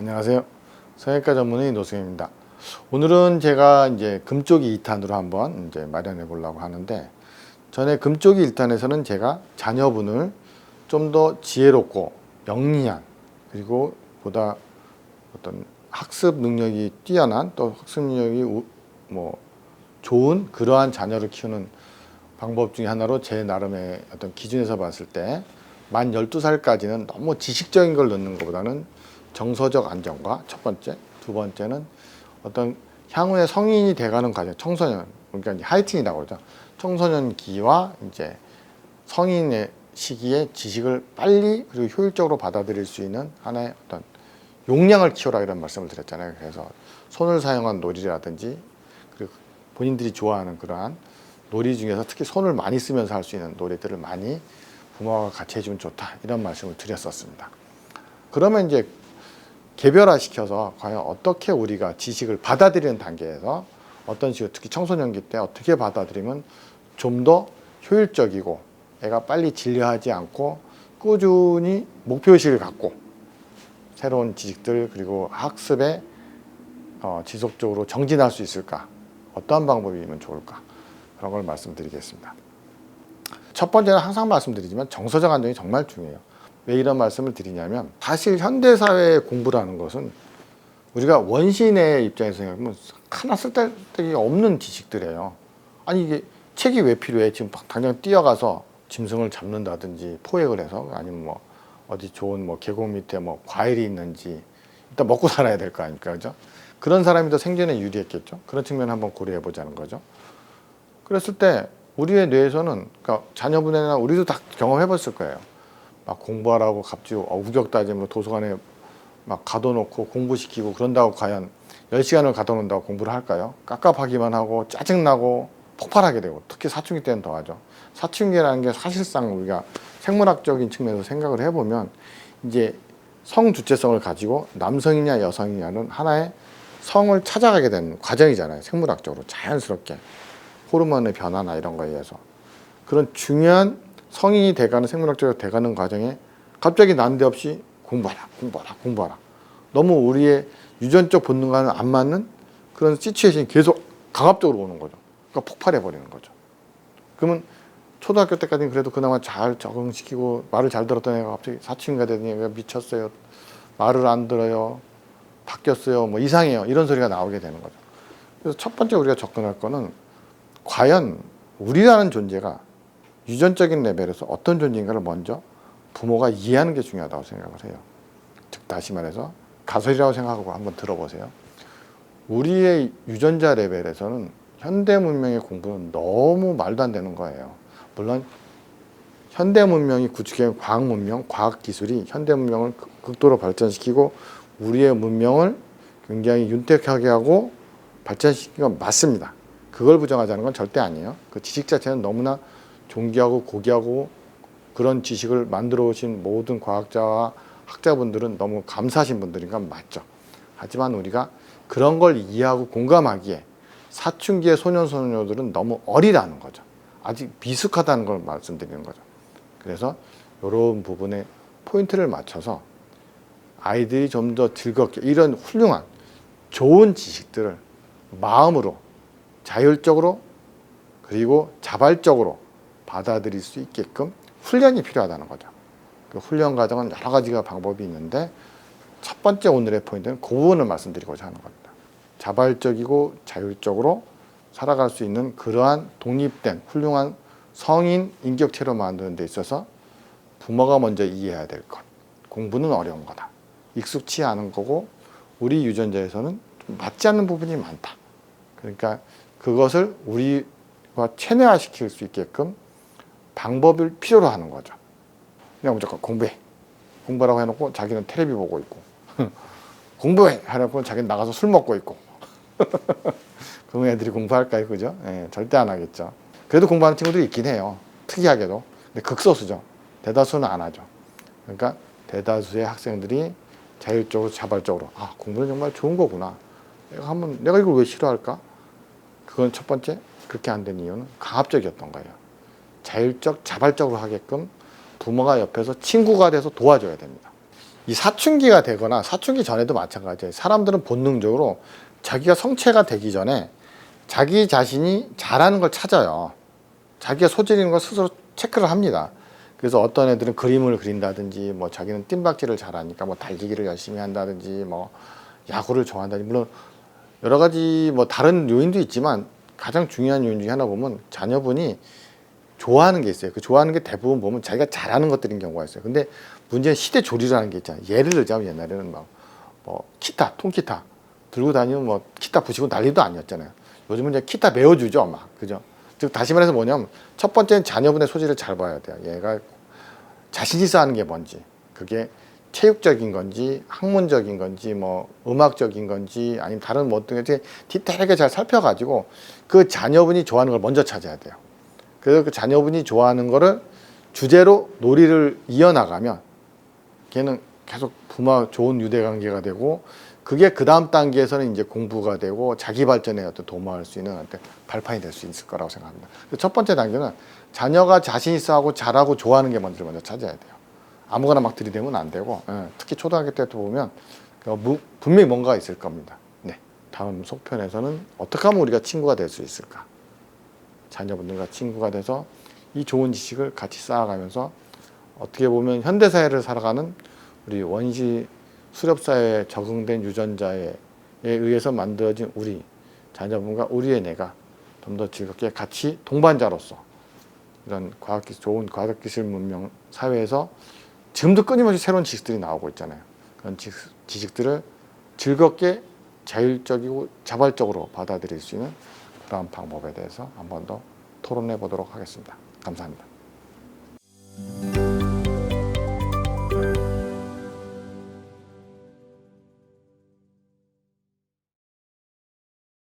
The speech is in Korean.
안녕하세요. 성형외과 전문의 노승입니다. 오늘은 제가 이제 금쪽이 2탄으로 한번 이제 마련해 보려고 하는데, 전에 금쪽이 1탄에서는 제가 자녀분을 좀 더 지혜롭고 영리한, 그리고 보다 어떤 학습 능력이 뛰어난, 또 학습 능력이 좋은 그러한 자녀를 키우는 방법 중에 하나로 제 나름의 어떤 기준에서 봤을 때 만 12살까지는 너무 지식적인 걸 넣는 것보다는 정서적 안정과 첫 번째, 두 번째는 어떤 향후에 성인이 돼가는 과정, 청소년, 그러니까 이제 하이틴이라고 그러죠. 청소년기와 이제 성인의 시기에 지식을 빨리 그리고 효율적으로 받아들일 수 있는 하나의 어떤 용량을 키워라 이런 말씀을 드렸잖아요. 그래서 손을 사용한 놀이라든지, 그리고 본인들이 좋아하는 그러한 놀이 중에서 특히 손을 많이 쓰면서 할 수 있는 놀이들을 많이 부모가 같이 해주면 좋다 이런 말씀을 드렸었습니다. 그러면 이제 개별화 시켜서 과연 어떻게 우리가 지식을 받아들이는 단계에서 어떤 식으로, 특히 청소년기 때 어떻게 받아들이면 좀 더 효율적이고 애가 빨리 진료하지 않고 꾸준히 목표의식을 갖고 새로운 지식들 그리고 학습에 지속적으로 정진할 수 있을까, 어떠한 방법이면 좋을까, 그런 걸 말씀드리겠습니다. 첫 번째는 항상 말씀드리지만 정서적 안정이 정말 중요해요. 왜 이런 말씀을 드리냐면, 사실 현대사회의 공부라는 것은 우리가 원시인의 입장에서 생각하면 하나 쓸데기 없는 지식들이에요. 아니 이게 책이 왜 필요해? 지금 당장 뛰어가서 짐승을 잡는다든지 포획을 해서, 아니면 뭐 어디 좋은 뭐 계곡 밑에 뭐 과일이 있는지 일단 먹고 살아야 될 거 아닙니까? 그죠? 그런 사람이 더 생존에 유리했겠죠. 그런 측면을 한번 고려해 보자는 거죠. 그랬을 때 우리의 뇌에서는, 그러니까 자녀분이나 우리도 다 경험해 봤을 거예요. 막 공부하라고 갑자기 우격다짐으로 도서관에 막 가둬놓고 공부시키고 그런다고 과연 10시간을 가둬놓는다고 공부를 할까요? 깝깝하기만 하고 짜증나고 폭발하게 되고, 특히 사춘기 때는 더하죠. 사춘기라는 게 사실상 우리가 생물학적인 측면에서 생각을 해보면 이제 성주체성을 가지고 남성이냐 여성이냐는 하나의 성을 찾아가게 되는 과정이잖아요. 생물학적으로 자연스럽게 호르몬의 변화나 이런 거에 의해서 그런 중요한 성인이 돼가는, 생물학적으로 돼가는 과정에 갑자기 난데없이 공부하라. 너무 우리의 유전적 본능과는 안 맞는 그런 시츄에이션이 계속 강압적으로 오는 거죠. 그러니까 폭발해 버리는 거죠. 그러면 초등학교 때까지는 그래도 그나마 잘 적응시키고 말을 잘 들었던 애가 갑자기 사춘기가 되더니 애가 미쳤어요, 말을 안 들어요, 바뀌었어요, 뭐 이상해요, 이런 소리가 나오게 되는 거죠. 그래서 첫 번째 우리가 접근할 거는, 과연 우리라는 존재가 유전적인 레벨에서 어떤 존재인가를 먼저 부모가 이해하는 게 중요하다고 생각을 해요. 즉 다시 말해서 가설이라고 생각하고 한번 들어보세요. 우리의 유전자 레벨에서는 현대 문명의 공부는 너무 말도 안 되는 거예요. 물론 현대 문명이 구축한 과학 문명, 과학 기술이 현대 문명을 극도로 발전시키고 우리의 문명을 굉장히 윤택하게 하고 발전시킨 건 맞습니다. 그걸 부정하자는 건 절대 아니에요. 그 지식 자체는 너무나 존귀하고 고귀하고, 그런 지식을 만들어 오신 모든 과학자와 학자분들은 너무 감사하신 분들인 건 맞죠. 하지만 우리가 그런 걸 이해하고 공감하기에 사춘기의 소년소녀들은 너무 어리다는 거죠. 아직 미숙하다는 걸 말씀드리는 거죠. 그래서 이런 부분에 포인트를 맞춰서 아이들이 좀 더 즐겁게 이런 훌륭한 좋은 지식들을 마음으로 자율적으로 그리고 자발적으로 받아들일 수 있게끔 훈련이 필요하다는 거죠. 그 훈련 과정은 여러 가지가 방법이 있는데, 첫 번째 오늘의 포인트는 그 부분을 말씀드리고자 하는 겁니다. 자발적이고 자율적으로 살아갈 수 있는 그러한 독립된 훌륭한 성인 인격체로 만드는 데 있어서 부모가 먼저 이해해야 될 것. 공부는 어려운 거다. 익숙치 않은 거고 우리 유전자에서는 좀 맞지 않는 부분이 많다. 그러니까 그것을 우리가 체내화시킬 수 있게끔 방법을 필요로 하는 거죠. 그냥 무조건 공부하라고 해놓고 자기는 텔레비 보고 있고 공부해 해놓고 자기는 나가서 술 먹고 있고 그런 애들이 공부할까요? 그죠? 예, 절대 안 하겠죠. 그래도 공부하는 친구들이 있긴 해요. 특이하게도. 근데 극소수죠. 대다수는 안 하죠. 그러니까 대다수의 학생들이 자율적으로 자발적으로 공부는 정말 좋은 거구나, 내가 이걸 왜 싫어할까? 그건 첫 번째, 그렇게 안 된 이유는 강압적이었던 거예요. 자율적, 자발적으로 하게끔 부모가 옆에서 친구가 돼서 도와줘야 됩니다. 이 사춘기가 되거나 사춘기 전에도 마찬가지예요. 사람들은 본능적으로 자기가 성체가 되기 전에 자기 자신이 잘하는 걸 찾아요. 자기가 소질 있는 걸 스스로 체크를 합니다. 그래서 어떤 애들은 그림을 그린다든지, 뭐 자기는 뜀박질을 잘하니까 뭐 달리기를 열심히 한다든지, 뭐 야구를 좋아한다든지, 물론 여러 가지 뭐 다른 요인도 있지만 가장 중요한 요인 중에 하나 보면 자녀분이 좋아하는 게 있어요. 그 좋아하는 게 대부분 보면 자기가 잘하는 것들인 경우가 있어요. 근데 문제는 시대 조리라는 게 있잖아요. 예를 들자면 옛날에는 막 뭐 기타, 통기타 들고 다니면 뭐 기타 부시고 난리도 아니었잖아요. 요즘은 이제 기타 배워주죠, 막. 그죠? 즉 다시 말해서 뭐냐면 첫 번째는 자녀분의 소질을 잘 봐야 돼요. 얘가 자신 있어 하는 게 뭔지, 그게 체육적인 건지 학문적인 건지 뭐 음악적인 건지 아니면 다른 뭐 어떤 게 디테일하게 잘 살펴가지고 그 자녀분이 좋아하는 걸 먼저 찾아야 돼요. 그래서 그 자녀분이 좋아하는 거를 주제로 놀이를 이어나가면 걔는 계속 부모와 좋은 유대관계가 되고, 그게 그 다음 단계에서는 이제 공부가 되고 자기 발전에 어떤 도모할 수 있는 어떤 발판이 될 수 있을 거라고 생각합니다. 첫 번째 단계는 자녀가 자신 있어 하고 잘하고 좋아하는 게 뭔지를 먼저 찾아야 돼요. 아무거나 막 들이대면 안 되고, 특히 초등학교 때도 보면 분명히 뭔가 있을 겁니다. 네, 다음 속편에서는 어떻게 하면 우리가 친구가 될 수 있을까? 자녀분들과 친구가 돼서 이 좋은 지식을 같이 쌓아가면서 어떻게 보면 현대사회를 살아가는 우리 원시 수렵사회에 적응된 유전자에 의해서 만들어진 우리 자녀분과 우리의 뇌가 좀 더 즐겁게 같이 동반자로서 이런 과학기술, 좋은 과학기술 문명 사회에서 지금도 끊임없이 새로운 지식들이 나오고 있잖아요. 그런 지식들을 즐겁게 자율적이고 자발적으로 받아들일 수 있는 그러한 방법에 대해서 한 번 더 토론해 보도록 하겠습니다. 감사합니다.